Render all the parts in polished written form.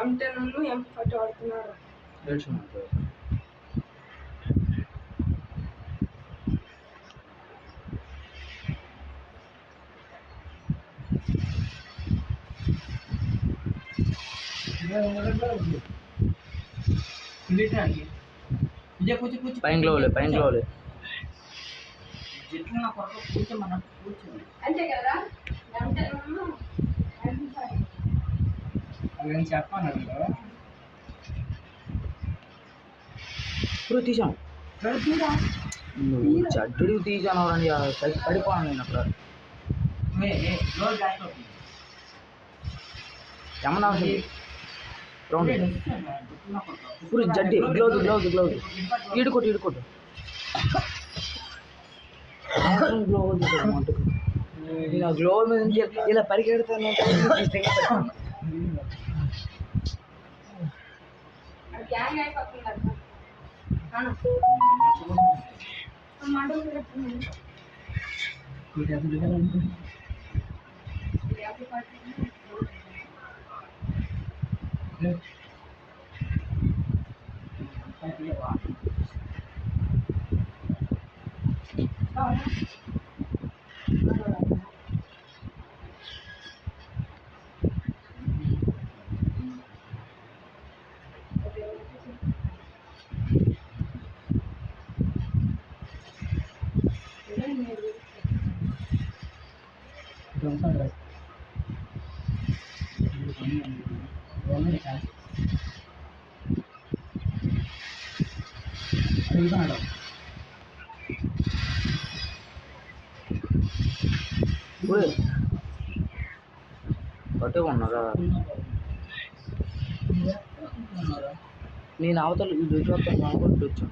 M10 M40 వాడుతున్నారు. పైన గ్లోలే అంతే కదా M10 అవేం చెప్పాను ఇప్పుడు తీసాం నువ్వు చెడ్డు తీసాను పడిపోయాను నేను అక్కడ ఏమన్నా ఇప్పుడు జడ్డి గ్లౌజ్ ఈడుకోటు నేను ఆ గ్లో మీద ఇలా పరిగెడతాను గ్యాంగ్ అయిపోతుంది ఒకటే ఉన్నారా నేను అవతల ఇది వచ్చి అనుకుంటూ వచ్చాను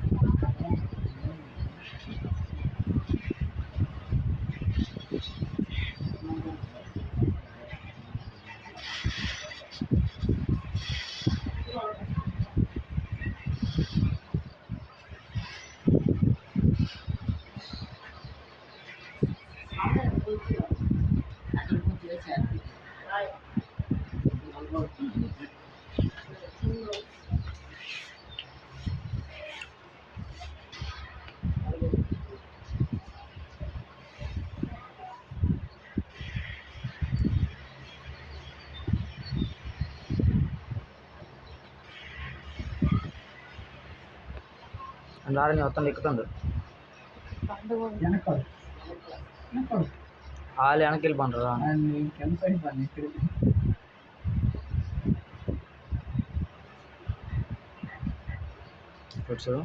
రాడని మొత్తం ఎక్కుతుంది వాళ్ళు వెనక్కి వెళ్ళిపోంటారా చూడు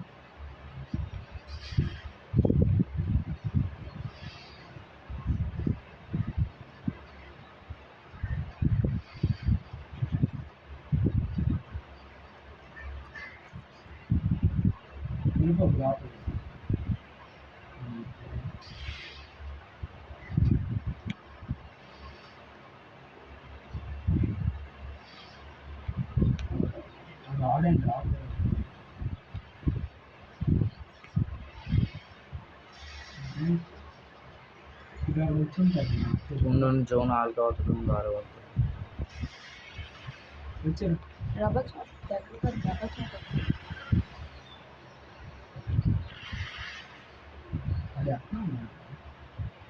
ముందు నుంచి 4 అవుతుంది ముందు 6 అవుతుంది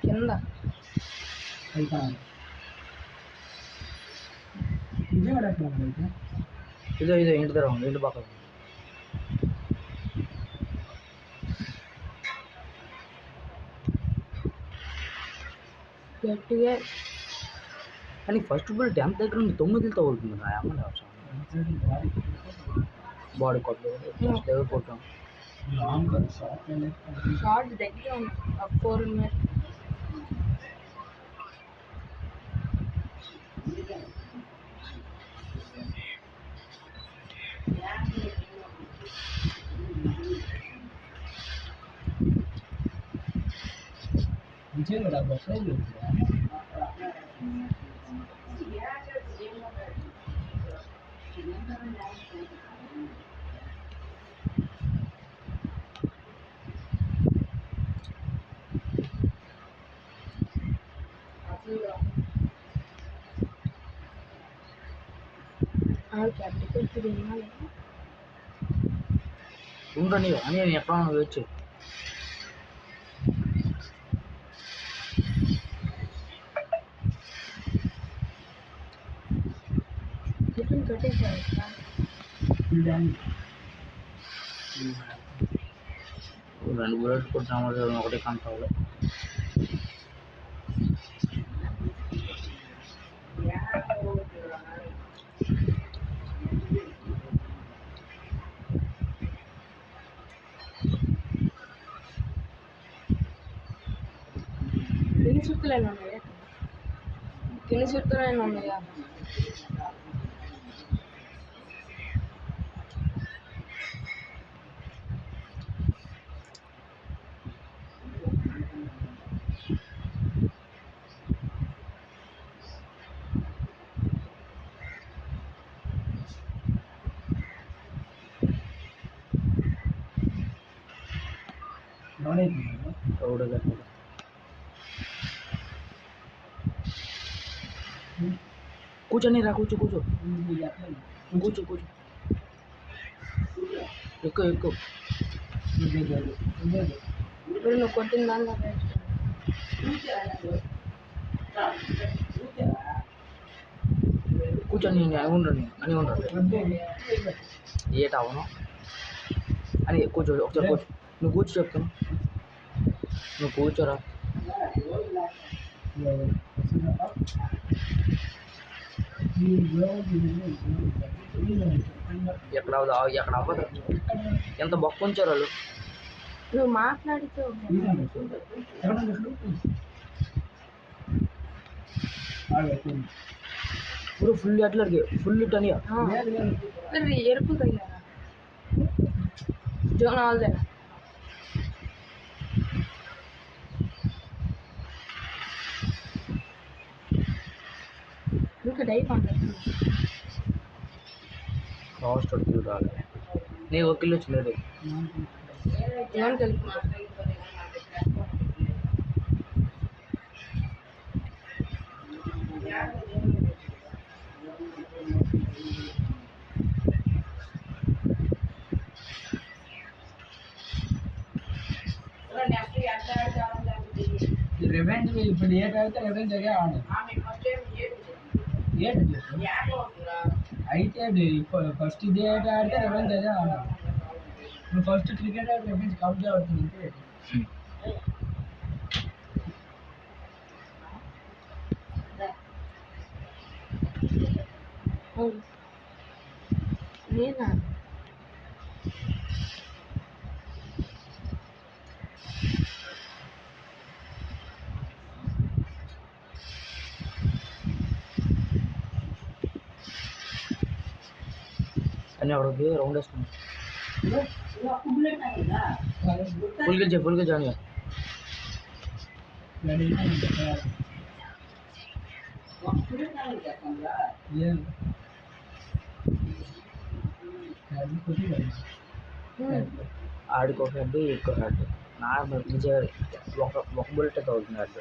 కింద ఇదో ఇంటి దగ్గర ఉంది ఇంటి పక్కన గట్టిగా కానీ ఫస్ట్ బాల్ 10th దగ్గర నుండి 9 తగులుతుంది నా అమ్మ బాడీ కొట్టలేదు ఫస్ట్ దగ్గర కొట్టాం షార్ట్ దగ్గర ఉంది 4 మినిట్స్ చెడ్డకి తినాలి. ఉండని అని నేను ఎక్కడ వేయచ్చు. టిఫిన్ కట్టేసారు. రెండు బుల్లెట్ కొట్టినాము ఒకటి కంటాలి. తిని చుట్టూలైనా ఉన్నాయా? తిని చుట్టూలైనా ఉన్నాయా? కూర్చొని రా, కూర్చో కూర్చో కూర్చో కూర్చో ఎక్కువ ఇప్పుడు నువ్వు కొట్టిన దానిలో కూర్చొని ఉండండి అని ఉండండి. ఏటవును అని కూర్చో, ఒకసారి కూర్చో. నువ్వు కూర్చో చెప్తాను. నువ్వు కూర్చోరా. ఎక్కడ అవ్వదు. ఎంత బొక్క ఉంచారు వాళ్ళు. నువ్వు మాట్లాడితే ఇప్పుడు ఫుల్ అట్లకి ఫుల్ టని ఎరుపు తగ్గారా జోన్ వాళ్ళదే. ఇంకా డై పండుగ కాస్ట్ రాలి. నీకు ఒక కిలో వచ్చింది. జోన్ కలిపి రివెంజ్ ఇప్పుడు ఏట్ అయితే రివెంజ్ అదే ఆడు అయితే ఫస్ట్ ఇదే ఏట ఆడితే రివెంజ్ అదే ఆడు. నువ్వు ఫస్ట్ క్రికెట్ ఆడి రివెంజ్ కౌంట్ అవుతుంది. నేనా అని అక్కడికి రౌండ్ వేసుకున్నాను. ఫుల్ గా జాయిన్ ఆడికి ఒక హెడ్, ఎక్కువ హెడ్. నార్మల్ విజయ్ ఒక బుల్లెట్ అవుతుంది హెడ్.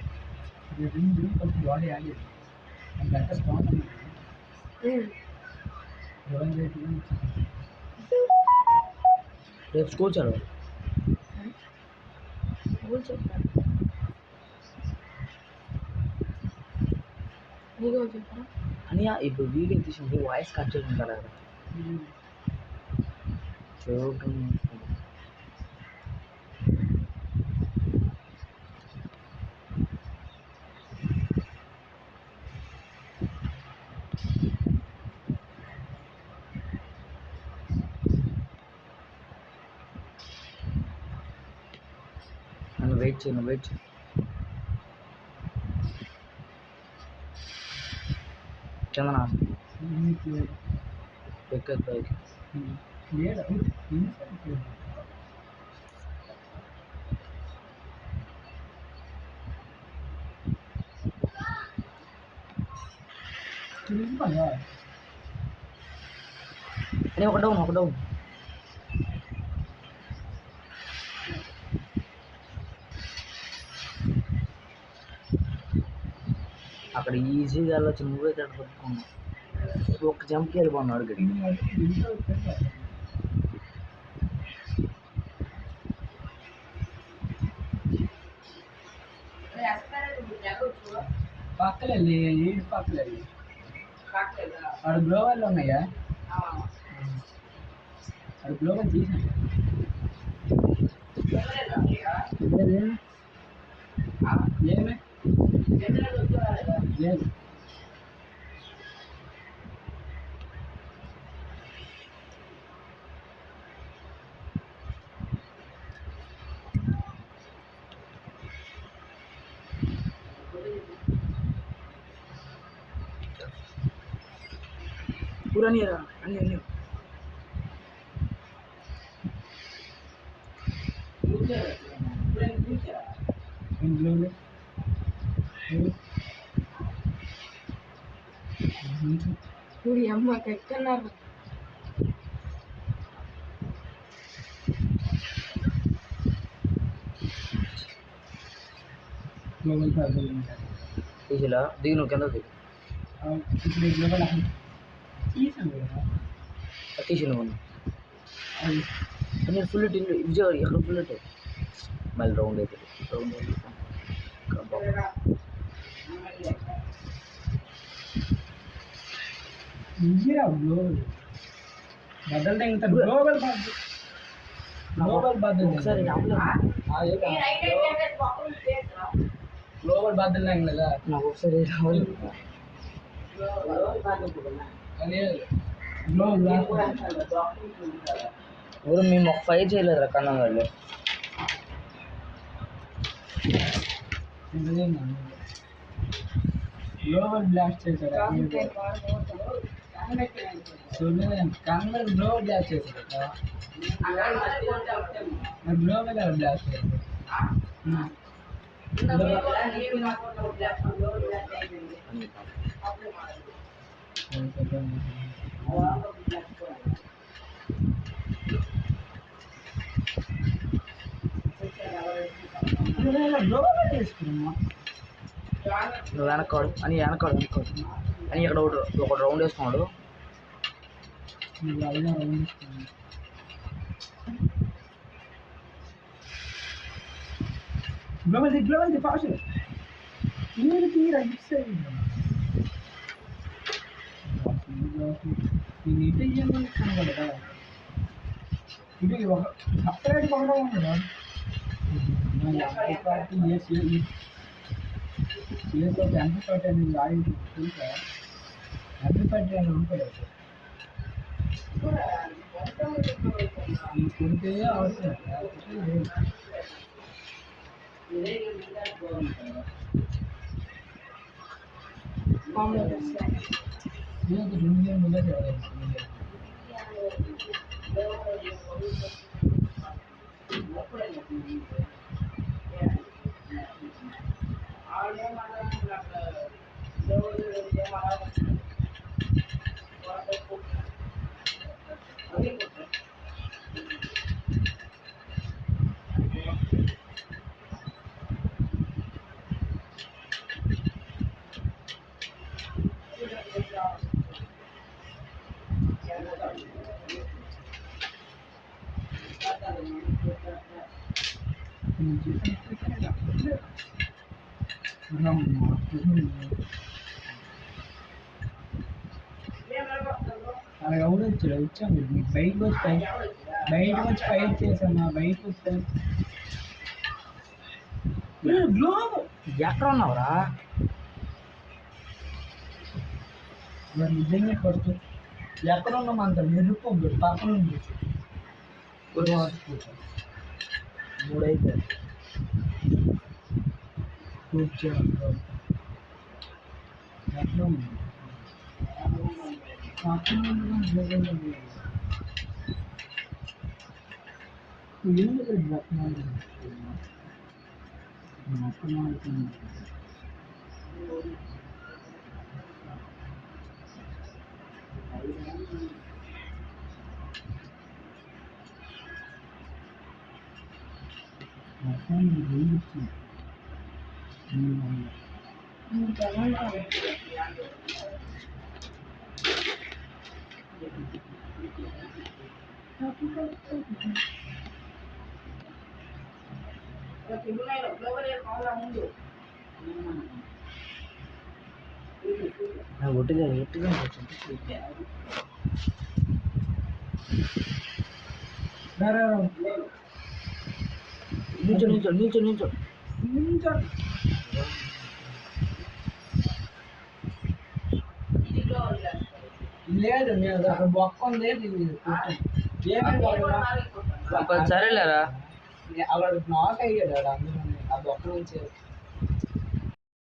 రేపు స్కూల్ చదవాలి. చెప్పాను నీకు చెప్పాను అని ఇప్పుడు వీడియో తీసింది వాయిస్ కట్ చేసుకుంటారు కదా. చూడటం నన్ను వెయిట్ చేయి. చందనా ఎక్కదు బైక్. అని ఒక డౌన్ అక్కడ ఈజీగా వెళ్ళొచ్చు. నువ్వే ఇక్కడ పట్టుకున్నావు. ఒక్క జంప్కి వెళ్ళిపోన్నాడు గడి. పక్కలెళ్ళి ఏంటి పక్కలెళ్ళి ఆడ గ్లోవర్లు ఉన్నాయా? ఆడ గ్లోవర్ తీసాను. ఏమే లేదు. పూరనియరా అన్ని అన్ని గ్లోవర్ ఇప్పుడు ఈ అమ్మకి ఎక్కన్నారు గ్లోవర్ తీసిలా దిగు, నువ్వు కింద దిగు. ఇప్పుడు గ్లోవర్ తీసాను కదా. తీసి నువ్వు అది నేను ఫుల్ టిల్లు విజయ్ ఎక్కడ ఫుల్ మళ్ళీ రౌండ్ అవుతుంది. రౌండ్ ఇయ్యరా గ్లోవర్ బదల్ ఇంత గ్లోవల్ బద్దలు ఒకసారి గ్లోవల్ బద్దలు లేదా నాకు ఒకసారి రావాలి. ఊరు మేము ఒక ఫైట్ చేయలేదురా కన్నం వాళ్ళు. గ్లోవల్ బ్లాస్ట్ చేశారు. కన్నర్ గ్లోవల్ బ్లాస్ట్ చేశారు. గ్లోవల్ బ్లాస్ట్ చేశారు. గ్లోవల్ చేసుకున్నామా నువ్వు వెనక్కాడు అని వెనక్కాడు అని ఇక్కడ ఒక రౌండ్ వేసుకున్నాడు. గ్లోవల్ ఫాస్ట్ మీరు తీరా ఇది కనబడదా? ఇది ఒక సపరేట్ కొనడం ఉండదా? పార్టీ ఎంపీ అని లారీ తెలుసా? ఎంపీ పార్టీ అని ఉంటాడు. కొడితే అవసరం అలా ఎవరు వచ్చాడు? వచ్చాము మీకు బయటకు వచ్చి ఫైట్ చేసామా? బయటకు వచ్చాను. గ్లోవ్ ఎక్కడ ఉన్నావురా? మరి నిజంగా కొడుతూ ఎక్కడ ఉన్నాం అంత ఎరుపు పక్కన ఉంది. 3 అయిపోయింది. కూర్చోండి ఎక్కడ ఉంది పక్కన ఎందుకు బతనాలు ఒట్టిగా నిల్చో నిల్చో నిల్చో నిల్చో లేదు లేదు అక్కడ బొక్క ఉంది సరేలేరా అక్కడ నాక్ అయ్యాడు అందులో ఆ బొక్క నుంచి